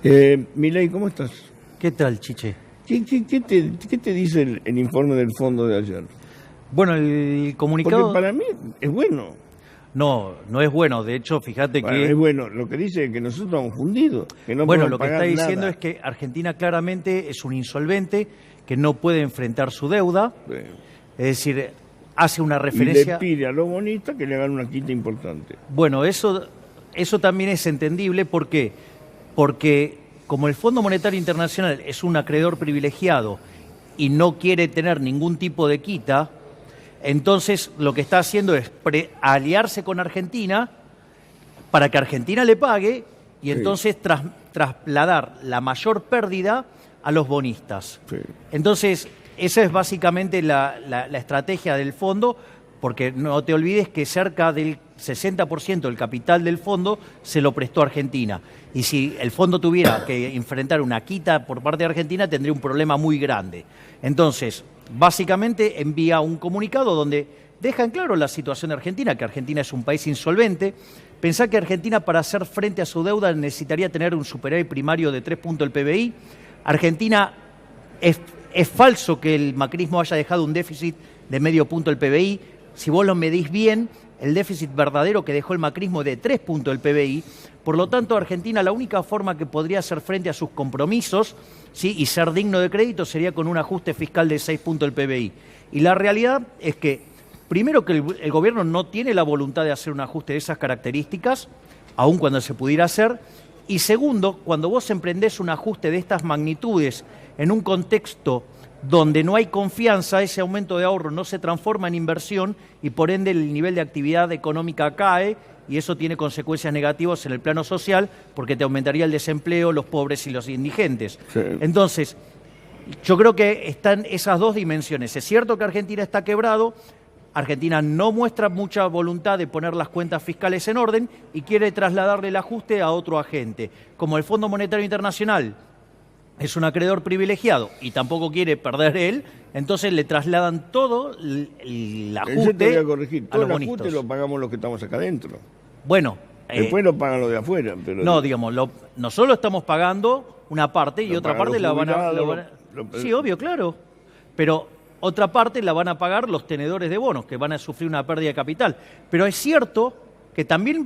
Milei, ¿cómo estás? ¿Qué tal, Chiche? ¿Qué te dice el informe del fondo de ayer? Bueno, el comunicado... Porque para mí es bueno. No, no es bueno. De hecho, fíjate Bueno, que... es bueno. Lo que dice es que nosotros estamos fundidos, que no Bueno, podemos lo que pagar está diciendo nada. es que Argentina claramente es un insolvente, que no puede enfrentar su deuda. Sí. Es decir, hace una Y referencia... le pide a los bonistas que le hagan una quita importante. Bueno, eso también es entendible. ¿Por qué? Porque como el Fondo Monetario Internacional es un acreedor privilegiado y no quiere tener ningún tipo de quita, entonces lo que está haciendo es aliarse con Argentina para que Argentina le pague y entonces trasladar la mayor pérdida a los bonistas. Sí. Entonces, esa es básicamente la estrategia del fondo, porque no te olvides que cerca del 60% del capital del fondo se lo prestó Argentina. Y si el fondo tuviera que enfrentar una quita por parte de Argentina, tendría un problema muy grande. Entonces, básicamente envía un comunicado donde deja en claro la situación de Argentina, que Argentina es un país insolvente. Pensá que Argentina, para hacer frente a su deuda, necesitaría tener un superávit primario de 3 puntos del PBI. Argentina, es falso que el macrismo haya dejado un déficit de medio punto del PBI. Si vos lo medís bien, el déficit verdadero que dejó el macrismo es de 3 puntos del PBI. Por lo tanto, Argentina, la única forma que podría hacer frente a sus compromisos, ¿sí?, y ser digno de crédito sería con un ajuste fiscal de 6 puntos del PBI. Y la realidad es que, primero, que el gobierno no tiene la voluntad de hacer un ajuste de esas características, aun cuando se pudiera hacer. Y segundo, cuando vos emprendés un ajuste de estas magnitudes en un contexto donde no hay confianza, ese aumento de ahorro no se transforma en inversión y por ende el nivel de actividad económica cae y eso tiene consecuencias negativas en el plano social porque te aumentaría el desempleo, los pobres y los indigentes. Sí. Entonces, yo creo que están esas dos dimensiones. Es cierto que Argentina está quebrado, Argentina no muestra mucha voluntad de poner las cuentas fiscales en orden y quiere trasladarle el ajuste a otro agente. Como el Fondo Monetario Internacional es un acreedor privilegiado y tampoco quiere perder él, entonces le trasladan todo el ajuste. Yo te voy a corregir. Todo a los el ajuste bonistas. lo pagamos los que estamos acá adentro. Bueno, Después lo pagan los de afuera. Pero no, digamos, nosotros estamos pagando una parte y Lo otra pagan parte los la van a... jubilados, Sí, obvio, claro. Pero otra parte la van a pagar los tenedores de bonos, que van a sufrir una pérdida de capital. Pero es cierto que también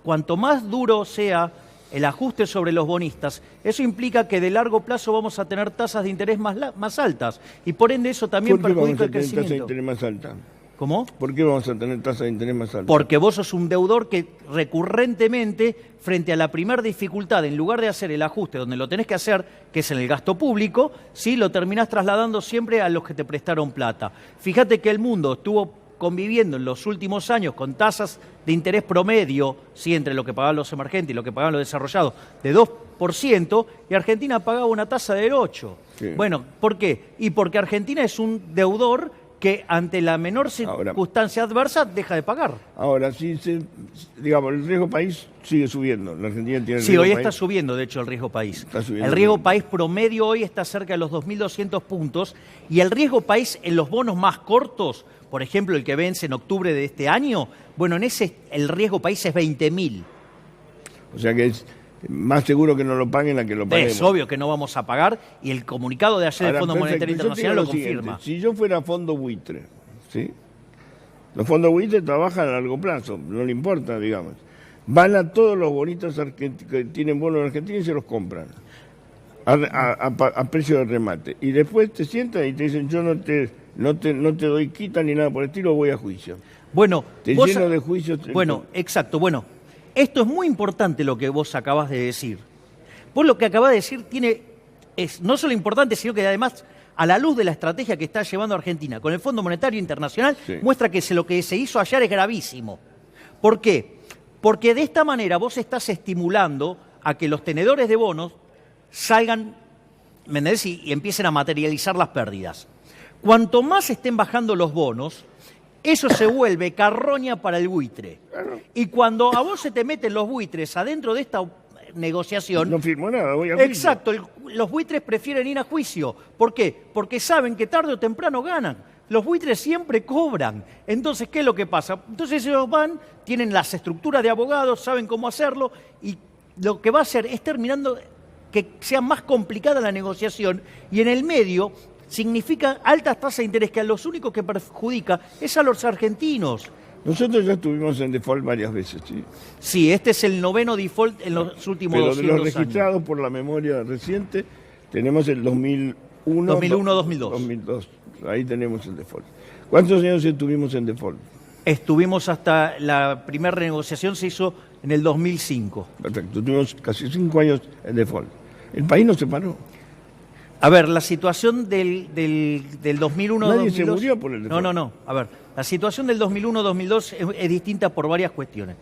cuanto más duro sea el ajuste sobre los bonistas, eso implica que de largo plazo vamos a tener tasas de interés más altas y por ende eso también ¿por qué vamos perjudica a el tener tasa de crecimiento. interés más alta? ¿Cómo? ¿Por qué vamos a tener tasa de interés más alta? Porque vos sos un deudor que recurrentemente, frente a la primera dificultad, en lugar de hacer el ajuste donde lo tenés que hacer, que es en el gasto público, ¿sí?, lo terminás trasladando siempre a los que te prestaron plata. Fíjate que el mundo estuvo conviviendo en los últimos años con tasas de interés promedio, ¿sí?, entre lo que pagaban los emergentes y lo que pagaban los desarrollados, de 2%, y Argentina pagaba una tasa del 8%. Sí. Bueno, ¿por qué? Y porque Argentina es un deudor que ante la menor circunstancia adversa deja de pagar. Ahora, digamos, el riesgo país sigue subiendo. La Argentina tiene el Sí, riesgo hoy país. está subiendo, de hecho, el riesgo país. Está subiendo El riesgo país promedio hoy está cerca de los 2.200 puntos y el riesgo país en los bonos más cortos, por ejemplo, el que vence en octubre de este año, bueno, en ese el riesgo país es 20.000. O sea que es más seguro que no lo paguen a que lo paguemos. Es obvio que no vamos a pagar y el comunicado de ayer del Ahora, Fondo perfecto, Monetario yo te Internacional digo lo siguiente, confirma. si yo fuera fondo buitre, ¿sí? Los fondos buitres trabajan a largo plazo, no le importa, digamos. Van a todos los bonistas que tienen bonos en Argentina y se los compran a precio de remate. Y después te sientan y te dicen, yo no te doy quita ni nada por el estilo, voy a juicio. Bueno, Te vos lleno de juicios. Bueno, exacto. Bueno, esto es muy importante lo que vos acabas de decir. Vos lo que acabas de decir es no solo importante, sino que además, a la luz de la estrategia que está llevando Argentina con el Fondo Monetario Internacional, Sí. muestra que lo que se hizo ayer es gravísimo. ¿Por qué? Porque de esta manera vos estás estimulando a que los tenedores de bonos salgan, ¿me entendés?, y empiecen a materializar las pérdidas. Cuanto más estén bajando los bonos, eso se vuelve carroña para el buitre. Y cuando a vos se te meten los buitres adentro de esta negociación... No firmo nada, voy a juicio. Exacto, los buitres prefieren ir a juicio. ¿Por qué? Porque saben que tarde o temprano ganan. Los buitres siempre cobran. Entonces, ¿qué es lo que pasa? Entonces ellos van, tienen las estructuras de abogados, saben cómo hacerlo y lo que va a hacer es terminando que sea más complicada la negociación, y en el medio significa altas tasas de interés, que a los únicos que perjudica es a los argentinos. Nosotros ya estuvimos en default varias veces, ¿sí? Sí, este es el 9º default en los últimos 200 Pero de los años. registrados por la memoria reciente, tenemos el 2001, 2001-2002. 2002. Ahí tenemos el default. ¿Cuántos años estuvimos en default? Estuvimos hasta la primera renegociación, se hizo en el 2005. Perfecto, tuvimos casi 5 años en default. El país no se paró. A ver, la situación del 2001-2002... Nadie se murió por el default. No. A ver, la situación del 2001-2002 es distinta por varias cuestiones.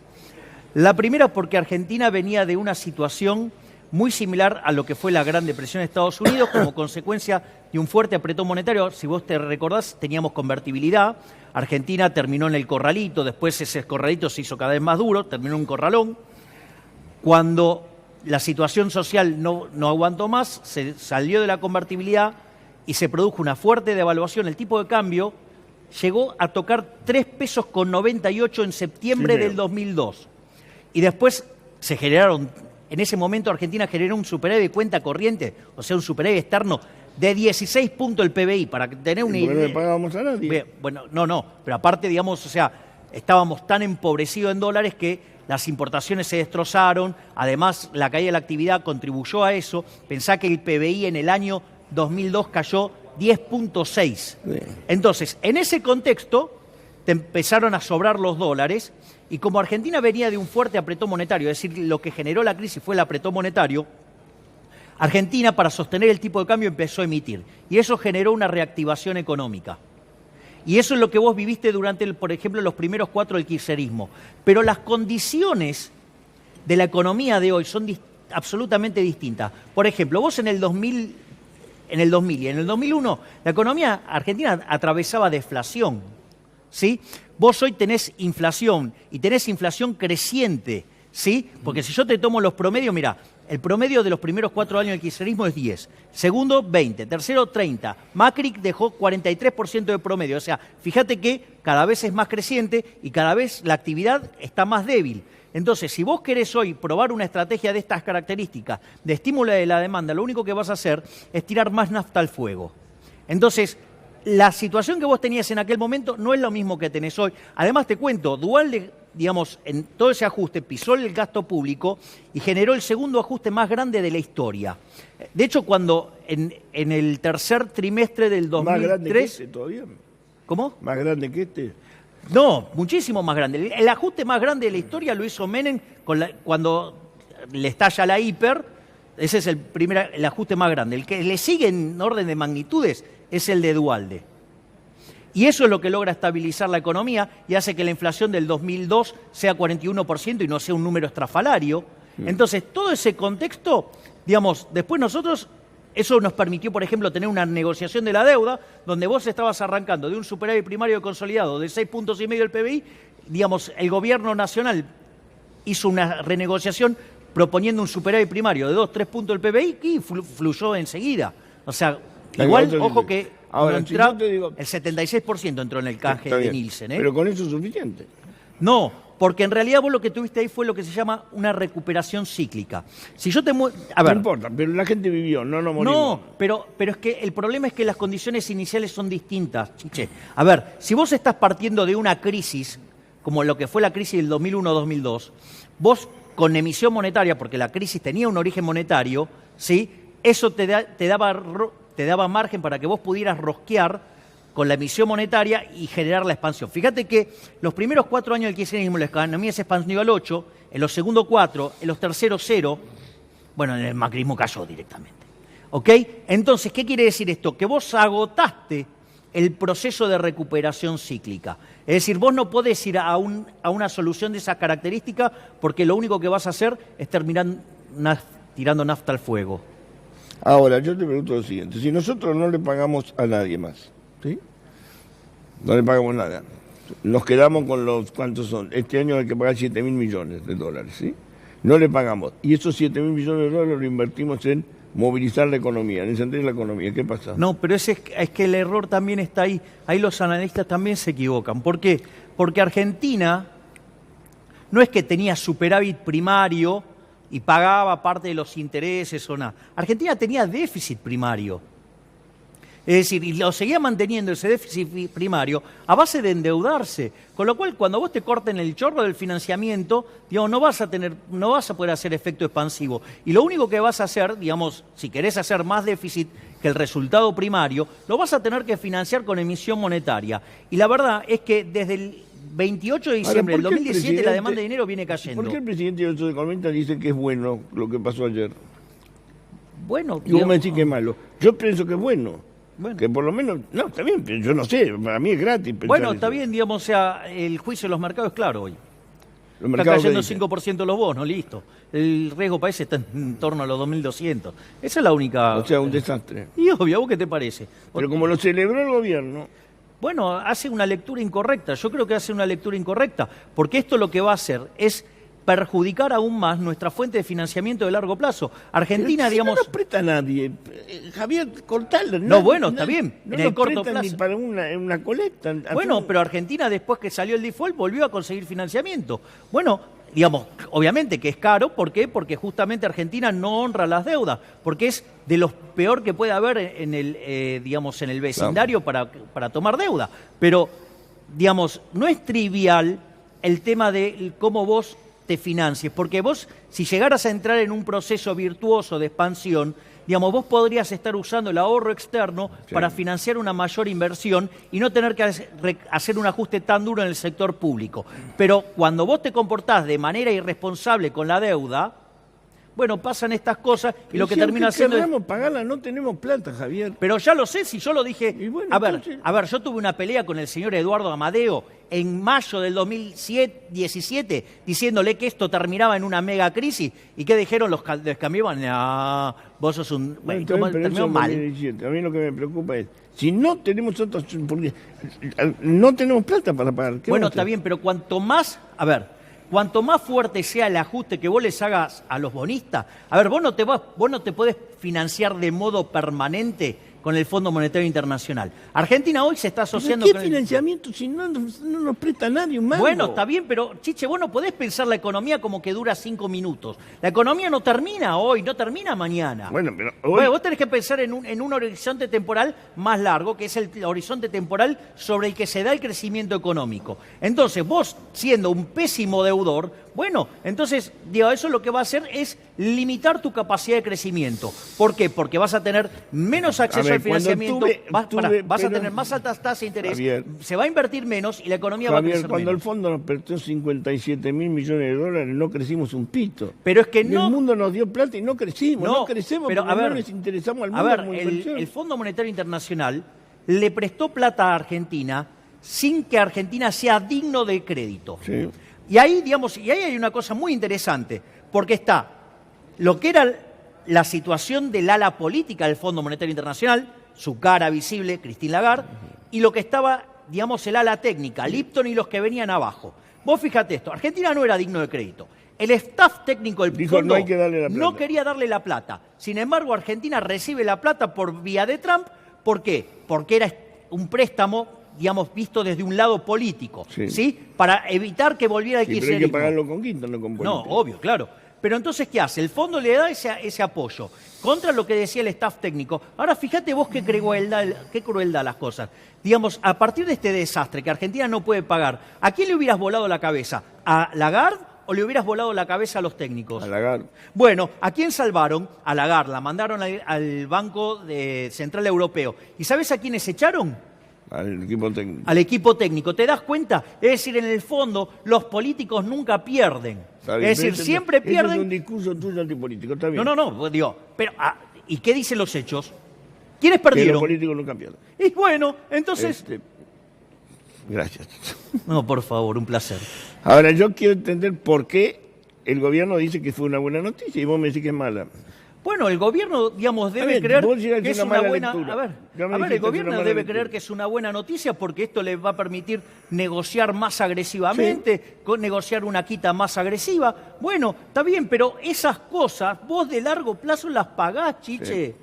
La primera porque Argentina venía de una situación muy similar a lo que fue la Gran Depresión de Estados Unidos, como consecuencia de un fuerte apretón monetario. Si vos te recordás, teníamos convertibilidad. Argentina terminó en el corralito, después ese corralito se hizo cada vez más duro, terminó en un corralón. Cuando la situación social no aguantó más, se salió de la convertibilidad y se produjo una fuerte devaluación. El tipo de cambio llegó a tocar 3,98 pesos en septiembre del 2002. Y después se generaron, en ese momento Argentina generó un superávit de cuenta corriente, o sea, un superávit externo de 16 puntos el PBI, para tener una idea. ¿No le pagábamos a nadie? Bueno, no, pero aparte, digamos, o sea, estábamos tan empobrecidos en dólares que las importaciones se destrozaron, además la caída de la actividad contribuyó a eso. Pensá que el PBI en el año 2002 cayó 10,6. Sí. Entonces, en ese contexto, te empezaron a sobrar los dólares, y como Argentina venía de un fuerte apretón monetario, es decir, lo que generó la crisis fue el apretón monetario, Argentina, para sostener el tipo de cambio, empezó a emitir, y eso generó una reactivación económica. Y eso es lo que vos viviste durante, por ejemplo, los primeros 4 del kirchnerismo. Pero las condiciones de la economía de hoy son absolutamente distintas. Por ejemplo, vos en el 2000 y en el 2001, la economía argentina atravesaba deflación, ¿sí? Vos hoy tenés inflación, y tenés inflación creciente, ¿sí? Porque si yo te tomo los promedios, mirá, el promedio de los primeros 4 años del kirchnerismo es 10, segundo 20, tercero 30. Macri dejó 43% de promedio, o sea, fíjate que cada vez es más creciente y cada vez la actividad está más débil. Entonces, si vos querés hoy probar una estrategia de estas características, de estímulo de la demanda, lo único que vas a hacer es tirar más nafta al fuego. Entonces, la situación que vos tenías en aquel momento no es lo mismo que tenés hoy. Además, te cuento, Duhalde, digamos, en todo ese ajuste pisó el gasto público y generó el segundo ajuste más grande de la historia. De hecho, cuando en el tercer trimestre del 2003... ¿Más grande que este todavía? ¿Cómo? ¿Más grande que este? No, muchísimo más grande. El ajuste más grande de la historia lo hizo Menem cuando le estalla la hiper. Ese es el ajuste más grande. El que le sigue en orden de magnitudes es el de Duhalde. Y eso es lo que logra estabilizar la economía y hace que la inflación del 2002 sea 41% y no sea un número estrafalario. Entonces, todo ese contexto, digamos, después nosotros, eso nos permitió, por ejemplo, tener una negociación de la deuda, donde vos estabas arrancando de un superávit primario consolidado de 6,5 puntos del PBI, digamos, el gobierno nacional hizo una renegociación proponiendo un superávit primario de 2-3 puntos del PBI y fluyó enseguida. O sea, igual, ojo que ahora, si yo te digo, el 76% entró en el canje de Nielsen. Pero con eso es suficiente. No, porque en realidad vos lo que tuviste ahí fue lo que se llama una recuperación cíclica. Si yo te no importa, pero la gente vivió, no morimos. No, pero es que el problema es que las condiciones iniciales son distintas, Chiche. A ver, si vos estás partiendo de una crisis, como lo que fue la crisis del 2001-2002, vos con emisión monetaria, porque la crisis tenía un origen monetario, ¿sí? Eso te daba margen para que vos pudieras rosquear con la emisión monetaria y generar la expansión. Fíjate que los primeros 4 años del kirchnerismo la economía se expandió al 8%, en los segundos 4%, en los terceros 0%, bueno, en el macrismo cayó directamente. ¿Ok? Entonces, ¿qué quiere decir esto? Que vos agotaste el proceso de recuperación cíclica. Es decir, vos no podés ir a una solución de esa característica porque lo único que vas a hacer es terminar tirando nafta al fuego. Ahora, yo te pregunto lo siguiente. Si nosotros no le pagamos a nadie más, ¿sí? No le pagamos nada. Nos quedamos con los, ¿cuántos son? Este año hay que pagar 7.000 millones de dólares, ¿sí? No le pagamos. Y esos 7.000 millones de dólares los invertimos en movilizar la economía, en encender la economía. ¿Qué pasa? No, pero es que el error también está ahí. Ahí los analistas también se equivocan. ¿Por qué? Porque Argentina no es que tenía superávit primario y pagaba parte de los intereses o nada. Argentina tenía déficit primario. Es decir, y lo seguía manteniendo ese déficit primario a base de endeudarse. Con lo cual, cuando vos te corten el chorro del financiamiento, digamos, no vas a poder hacer efecto expansivo. Y lo único que vas a hacer, digamos, si querés hacer más déficit que el resultado primario, lo vas a tener que financiar con emisión monetaria. Y la verdad es que desde el 28 de diciembre del 2017 la demanda de dinero viene cayendo. ¿Por qué el presidente de los economistas dice que es bueno lo que pasó ayer? Bueno, y vos me decís que es malo. Yo pienso que es bueno. Bueno. Que por lo menos, no, está bien, pero yo no sé, para mí es gratis. Bueno, está bien, digamos, o sea, el juicio de los mercados es claro hoy. Está cayendo 5% los bonos, listo. El riesgo país está en torno a los 2.200. Esa es la única... O sea, un desastre. Y obvio, ¿a vos qué te parece? Pero como lo celebró el gobierno... Bueno, hace una lectura incorrecta. Yo creo que hace una lectura incorrecta, porque esto lo que va a hacer es perjudicar aún más nuestra fuente de financiamiento de largo plazo. Argentina, pero si digamos... no nos presta nadie. Javier, cortalo. No, bueno, está bien. No en el corto prestan plazo. Ni para una colecta. Bueno, pero Argentina, después que salió el default, volvió a conseguir financiamiento. Bueno, digamos, obviamente que es caro. ¿Por qué? Porque justamente Argentina no honra las deudas, porque es de lo peor que puede haber en el, digamos, en el vecindario para tomar deuda. Pero, digamos, no es trivial el tema de cómo vos te financies, porque vos, si llegaras a entrar en un proceso virtuoso de expansión, digamos, vos podrías estar usando el ahorro externo para financiar una mayor inversión y no tener que hacer un ajuste tan duro en el sector público. Pero cuando vos te comportás de manera irresponsable con la deuda, bueno, pasan estas cosas y lo que termina haciendo es... pagarla, no tenemos plata, Javier. Pero ya lo sé, si yo lo dije... Bueno, a ver, yo tuve una pelea con el señor Eduardo Amadeo en mayo del 2017, diciéndole que esto terminaba en una mega crisis. ¿Y qué dijeron los cambios? No, vos sos un... Bueno, terminó mal. 2017. A mí lo que me preocupa es, si no tenemos otros... Porque no tenemos plata para pagar. Bueno, está bien, pero cuanto más... A ver... Cuanto más fuerte sea el ajuste que vos les hagas a los bonistas, a ver, vos no te podés financiar de modo permanente con el Fondo Monetario Internacional. Argentina hoy se está asociando con... ¿Qué financiamiento si no nos presta nadie un mango? Bueno, está bien, pero, Chiche, vos no podés pensar la economía como que dura 5 minutos. La economía no termina hoy, no termina mañana. Bueno, pero hoy... Bueno, vos tenés que pensar en un horizonte temporal más largo, que es el horizonte temporal sobre el que se da el crecimiento económico. Entonces, vos, siendo un pésimo deudor, bueno, entonces, digo, eso lo que va a hacer es limitar tu capacidad de crecimiento. ¿Por qué? Porque vas a tener menos acceso al financiamiento, vas a tener más altas tasas de interés, Javier, se va a invertir menos y la economía va a crecer cuando menos. El fondo nos prestó 57.000 millones de dólares, no crecimos un pito. Pero es que no... El mundo nos dio plata y no crecimos, no crecemos pero, porque no les interesamos al mundo. A ver, el Fondo Monetario Internacional le prestó plata a Argentina sin que Argentina sea digno de crédito. Sí. Y ahí, digamos, hay una cosa muy interesante, porque está lo que era la situación del ala política del Fondo Monetario Internacional, su cara visible, Christine Lagarde, y lo que estaba, digamos, el ala técnica, Lipton y los que venían abajo. Vos fíjate esto, Argentina no era digno de crédito. El staff técnico del fondo no quería darle la plata. Sin embargo, Argentina recibe la plata por vía de Trump. ¿Por qué? Porque era un préstamo, digamos, visto desde un lado político, ¿sí? Para evitar que volviera el kirchnerismo. Pero hay que pagarlo con quinta, no con política. No, obvio, claro. Pero entonces, ¿qué hace? El fondo le da ese apoyo contra lo que decía el staff técnico. Ahora, fíjate vos qué crueldad las cosas. Digamos, a partir de este desastre que Argentina no puede pagar, ¿a quién le hubieras volado la cabeza? ¿A Lagarde o le hubieras volado la cabeza a los técnicos? A Lagarde. Bueno, ¿a quién salvaron? A Lagarde. La mandaron al Banco Central Europeo. ¿Y sabes a quiénes echaron? Al equipo técnico. Al equipo técnico. ¿Te das cuenta? Es decir, en el fondo, los políticos nunca pierden. Es decir, siempre pierden... Es un discurso tuyo antipolítico, está bien. No, digo, pero, ¿y qué dicen los hechos? ¿Quiénes perdieron? Que los políticos nunca pierden. Y bueno, entonces... Gracias. No, por favor, un placer. Ahora, yo quiero entender por qué el gobierno dice que fue una buena noticia y vos me decís que es mala. Bueno, el gobierno, digamos, debe creer que es una buena... A ver, el gobierno debe creer que es una buena noticia porque esto le va a permitir negociar más agresivamente, negociar una quita más agresiva. Bueno, está bien, pero esas cosas vos de largo plazo las pagás, Chiche.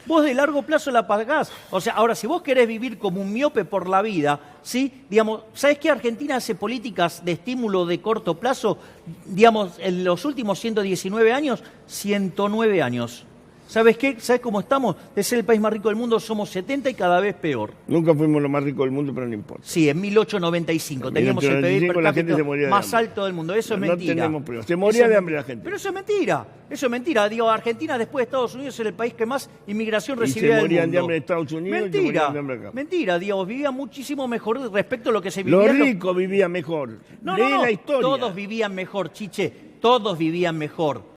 Vos de largo plazo la pagás. O sea, ahora, si vos querés vivir como un miope por la vida, ¿sí? Digamos, ¿sabés qué? Argentina hace políticas de estímulo de corto plazo, digamos, en los últimos 119 años, 109 años. ¿Sabes qué? ¿Sabes cómo estamos? De ser el país más rico del mundo, somos 70 y cada vez peor. Nunca fuimos lo más rico del mundo, pero no importa. Sí, en 1895 teníamos el PIB per cápita más alto del mundo. Eso es mentira. No tenemos pruebas. Se moría de hambre la gente. Pero eso es mentira. Eso es mentira. Digo, Argentina después de Estados Unidos era el país que más inmigración recibía del mundo. Se morían de hambre en Estados Unidos y se morían de hambre acá. Mentira, digo, vivía muchísimo mejor respecto a lo que se vivía. Los ricos vivían mejor. No, Lee la historia. Todos vivían mejor, Chiche. Todos vivían mejor.